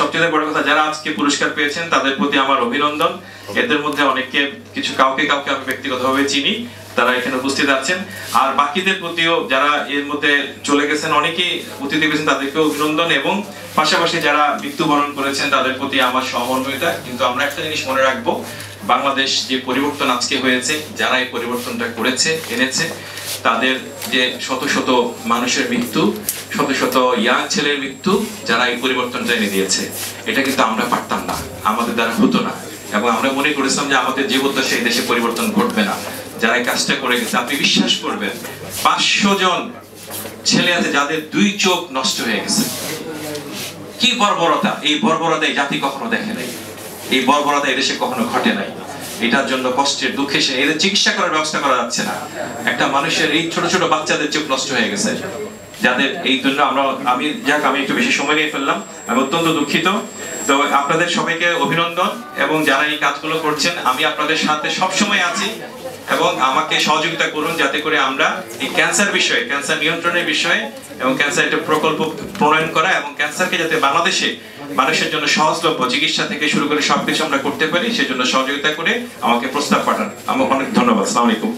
সবচেয়ে বড় কথা, যারা আজকে পুরস্কার পেয়েছেন তাদের প্রতি আমার অভিনন্দন। এদের মধ্যে অনেকে কাউকে আমি ব্যক্তিগতভাবে চিনি, তারা এখানে উপস্থিত আছেন। আর বাকিদের প্রতিও যারা এর মধ্যে চলে গেছেন, অনেকেই অতিথি পেয়েছেন, তাদেরকে অভিনন্দন। এবং পাশাপাশি যারা মৃত্যুবরণ করেছেন তাদের প্রতি আমার সহমর্মিতা। কিন্তু আমরা একটা জিনিস মনে রাখবো, বাংলাদেশ যে পরিবর্তন আজকে হয়েছে, যারা এই পরিবর্তনটা এনেছে, তাদের যে শত শত মানুষের মৃত্যু, শত শত ইয়াং ছেলের মৃত্যু, যারা এই পরিবর্তনটা এনে দিয়েছে, এটা কিন্তু আমরা পারতাম না, আমাদের দ্বারা হতো না। এবং আমরা মনে করেছিলাম যে আমাদের জীবদ্দশায় এই দেশে পরিবর্তন ঘটবে না। যারা এই কাজটা করে গেছে, আপনি বিশ্বাস করবেন 500 জন ছেলে আছে যাদের 2 চোখ নষ্ট হয়ে গেছে। কি বর্বরতা! এই বর্বরতা এই জাতি কখনো দেখে নাই, এই বর্বরতা এই দেশে কখনো ঘটে নাই। এটার জন্য কষ্টের দুঃখে এদের চিকিৎসা করার ব্যবস্থা করা যাচ্ছে না। একটা মানুষের এই ছোট ছোট বাচ্চাদের চোখ নষ্ট হয়ে গেছে, যাদের এই জন্য আমি একটু বেশি সময় নিয়ে ফেললাম, আমি অত্যন্ত দুঃখিত। তো আপনাদের সবাইকে অভিনন্দন, এবং যারা এই কাজগুলো করছেন, আমি আপনাদের সাথে সবসময় আছি, এবং আমাকে সহযোগিতা করুন যাতে করে আমরা এই ক্যান্সার বিষয়ে, ক্যান্সার নিয়ন্ত্রণের বিষয়ে এবং ক্যান্সার একটা প্রকল্প প্রণয়ন করা, এবং ক্যান্সারকে যাতে বাংলাদেশে মানুষের জন্য সহজলভ্য চিকিৎসা থেকে শুরু করে সবকিছু আমরা করতে পারি, সেজন্য সহযোগিতা করে আমাকে প্রস্তাব পাঠান। আমার অনেক ধন্যবাদ। আসসালামু আলাইকুম।